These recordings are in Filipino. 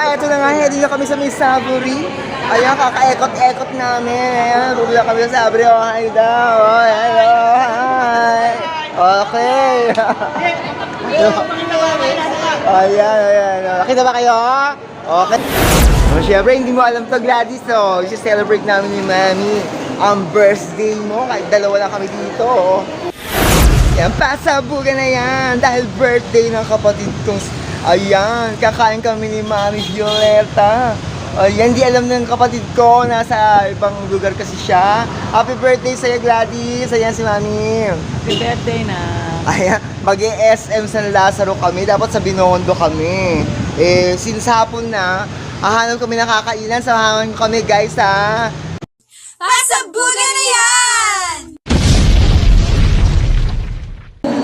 eto na nga, heading na kami sa May Savory. Ayan, kaka-ekot-ekot namin. Ayan, rula kami sa Savory. Oh, hi daw. Oh, hello, hi. Okay. Ayan. Nakita ba kayo? Okay. Oh, syempre, hindi mo alam to, Gladys. So, i-celebrate namin ni Mami ang birthday mo. Kahit dalawa lang kami dito. Yan, pasabugan na yan. Dahil birthday ng kapatid kong... Ayan, kakain kami ni Mami Violeta. Ayan, di alam ng kapatid ko. Nasa ibang lugar kasi siya. Happy birthday sa'yo, Gladys. Ayan si Mami. Happy birthday na. Ayan, mag-SM San Lazaro kami. Dapat sa Binondo kami. Since hapon na, hahanap kami ng kakainan. Samahan kami, guys, ha. Pasabugan na yan!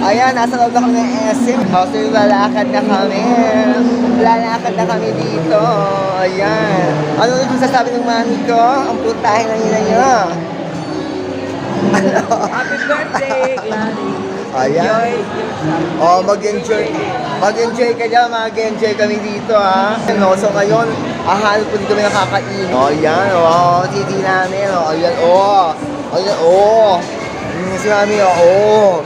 Ayan, nasa loob na kami ng SM. So, lalakad na kami. Lalakad na kami dito. Ayan. Ano ulit yung sasabi ng mami ko? Ang putahin ng ina nyo. Happy birthday, Gladys. Ayan. Oh, mag-enjoy. Mag-enjoy ka dyan. Mag-enjoy kami dito, ha. So, ngayon, ahanap po dito kami nakakain. Oh, ayan. Oh, titi namin. Oh, ayan. Oh. Ayan. Oh. Si mami, oh.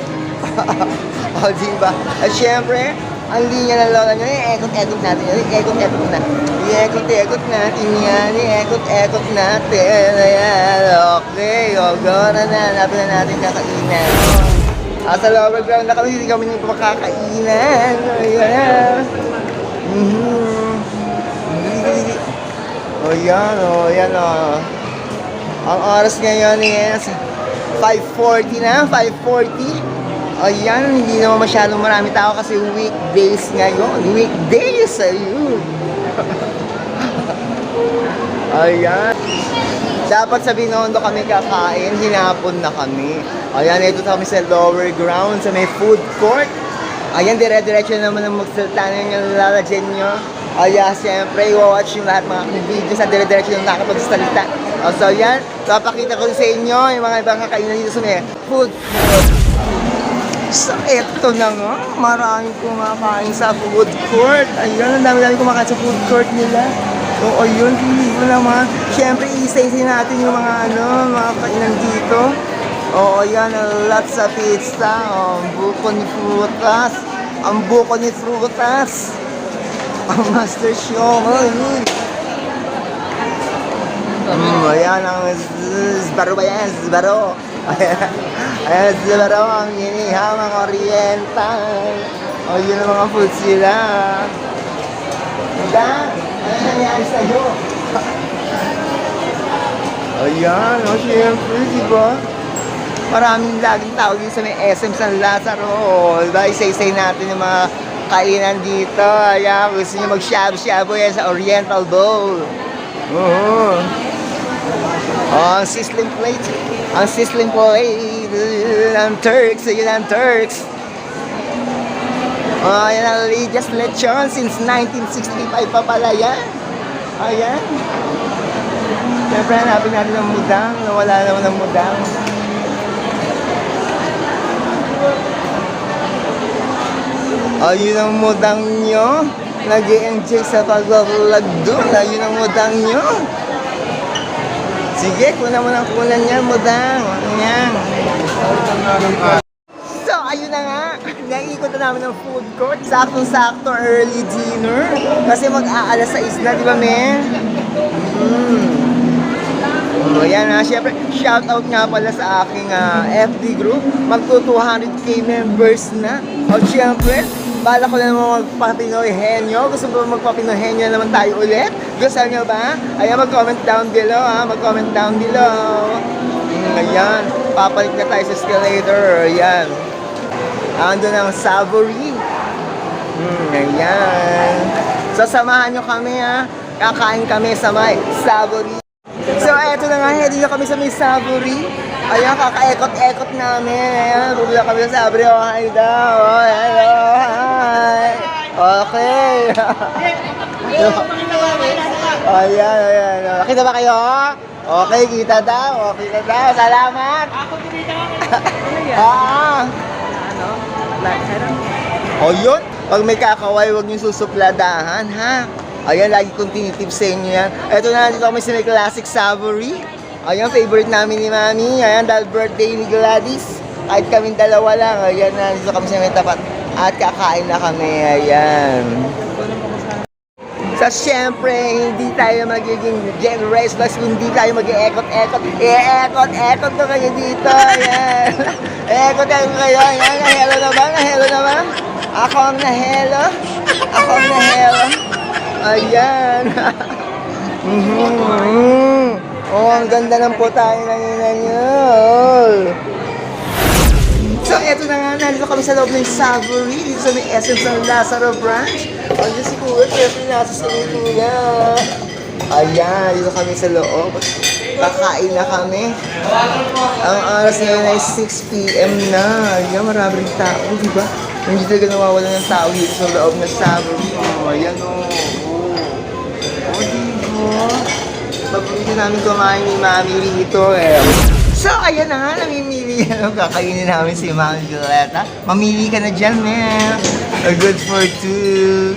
O, diba? At syempre, ang linya ng lola nyo, i-ekot-ekot natin yan. I-ekot-ekot na. I-ekot-ekot natin yan. I-ekot-ekot natin. Ayan, okay. O, go na. Hanapin na natin kakainan. Sa lower ground na kami, hindi kami nang makakainan. Ayan. O, yan, o. Ang oras ngayon is 5:40 na. 5:40. Ayan, hindi naman masyadong marami tao kasi weekdays ngayon. Weekdays, ayun. Ayan. Dapat sa Binondo kami kakain, hinapon na kami. Ayan, ito kami sa lower ground, sa may food court. Ayan, dire-diretso naman ang magsalita ng lalagyan nyo. Ayan, siyempre, i-watch yung lahat mga video sa dire-diretso yung nakapagsalita. So, ayan, papakita ko sa inyo yung mga ibang kakainan dito sa may food court. So, eto na nga. Maraming kumakain sa food court. Ayun, ang dami-dami kumakain sa food court nila. So, ayun, hindi ko naman. Siyempre, isa-isa natin yung mga mga kainan dito. O, ayan, lots of pizza. O, ang buko ni frutas. Ang buko ni frutas. Ang master show. Ayan, ang zbaro ba yan? Zbaro. Ayan, zbaro ang inihaw, mga oriental. O, yun ang mga food sila. Diba? Ano nangyari sa'yo? Ayan, o, siyempre, diba? Maraming laging tao dito sa may SM San Lazaro. Diba, isa-isay natin yung mga kainan dito. Ayan, gusto nyo mag-shabu-shabu yan sa Oriental Bowl. Oh, ang sizzling plate. Ang sizzling plate. Ang Turks. Ayun ang Turks. Oh, yan ang Lidia's Lechon. Since 1965 pa pala yan. Ayan. Siyempre, hanapin natin ang mudang. Nawala naman ang mudang. Ayun ang mudang nyo. Nag-i-enjoy sa pag-vlog doon. Ayun ang mudang nyo. Sige, kunan mo ng kunan yan, mudang. Yan. So, ayun na nga. Naikot na namin ng food court. Saktong-sakto early dinner. Kasi mag-aalas 6 na, di ba, men? Ayan ha, syempre, shoutout nga pala sa aking FB group. Magto 200k members na. O syempre, bala ko na naman magpa-Pinoy Henyo. Gusto mo magpa-Pinoy Henyo naman tayo ulit? Gusto nyo ba? Ayan, mag-comment down below ha. Mag-comment down below. Ayan, papalit na tayo sa escalator. Ayan. Ando ng Savory. Ayan. So, samahan nyo kami ha. Kakain kami sa may Savory. So, eto na nga, heading na kami sa may Savory. Ayan, kaka-ekot-ekot namin. Ayan, rula kami sa Savory. Oh, hi daw. Oh, hello, hi. Okay. Ayan. Nakita ba kayo? Okay, kita daw. Kita daw. Salamat. Ako dinita ka. O yun, pag may kakaway, huwag niyong susupladahan, ha? Ayan, lagi kong tinitip sa inyo yan. Ito na, dito kami sa may Classic Savory. Ayan, favorite namin ni Mami. Ayan, dahil birthday ni Gladys. Kahit kaming dalawa lang. Ayan na, dito kami sa may tapat. At kakain na kami. Ayan. Sa syempre, hindi tayo magiging generous plus hindi tayo mag-i-ekot-ekot. I-ekot-ekot na kayo dito. Ayan. Ekot-ekot kayo. Ayan, nahelo na ba? Nahelo na ba? Ako ang nahelo. Ako ang nahelo. Ayan. Oh, ang ganda ng putahe ng ina niyo. So, eto na nga, nandito kami sa loob ng Savory, dito sa may Essence ng Lazaro Branch. Andiyan si Kuya, syempre nasa sa may Kuya. Ayan, dito kami sa loob. Kakain na kami. Ang oras ngayon ay 6 p.m. na. Ayan, marami rin tao, di ba? Hindi talaga nawawala ng tao dito sa loob ng Savory. Oh, ayan o. Oh, di ba? Paborito namin kumain ni Mami rito eh. So, ayan na nga, namimili yan. Kakainin namin si Mami Violeta. Mamili ka na dyan, man. A good for two.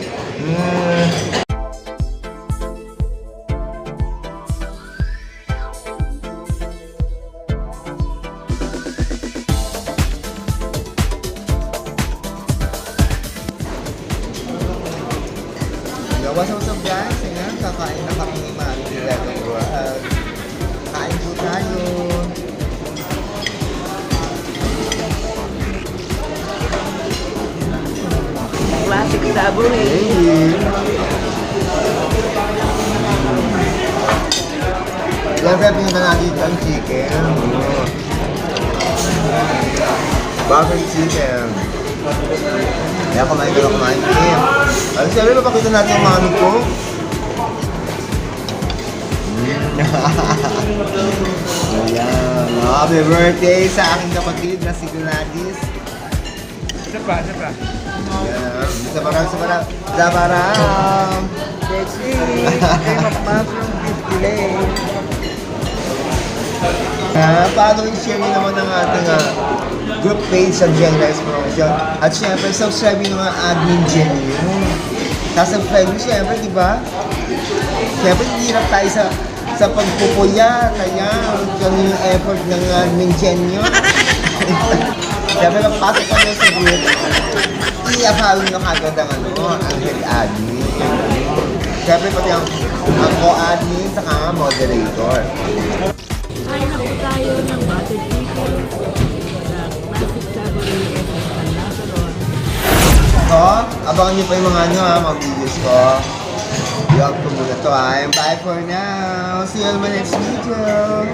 Yo, what's up guys? Ayan, kakain na kami ni Mami Violeta. Kain po tayo. Classic Savory. Siyempre, pinunta natin dito ang chicken. Bakit chicken? Kaya kumain ko lang kumain. Ay, siyempre, papakita natin yung mami ko. Ayan. Happy birthday sa aking kapatid na si Gladys. Isa pa. Ayan. Sa parang. Sexy. Ay, mushroom beef fillet. Paano i-share nyo naman ang ating group page sa GenRes Promotion. At syempre, subscribe nyo mga admin Gen nyo. Sasubscribe nyo syempre, di ba? Syempre, hirap tayo sa pagpupulya. Kaya, ganun yung effort ng admin Gen nyo. Syempre, magpasok ka nyo sa group. I-follow nyo kagad ang head admin. Syempre, pati ang co-admin, saka nga moderator. Kain na po tayo ng buttered chicken sa Classic Savory San Lazaro. So, abangan nyo pa yung mga videos ko. I-up ko muna to. And bye for now. See you on my next video.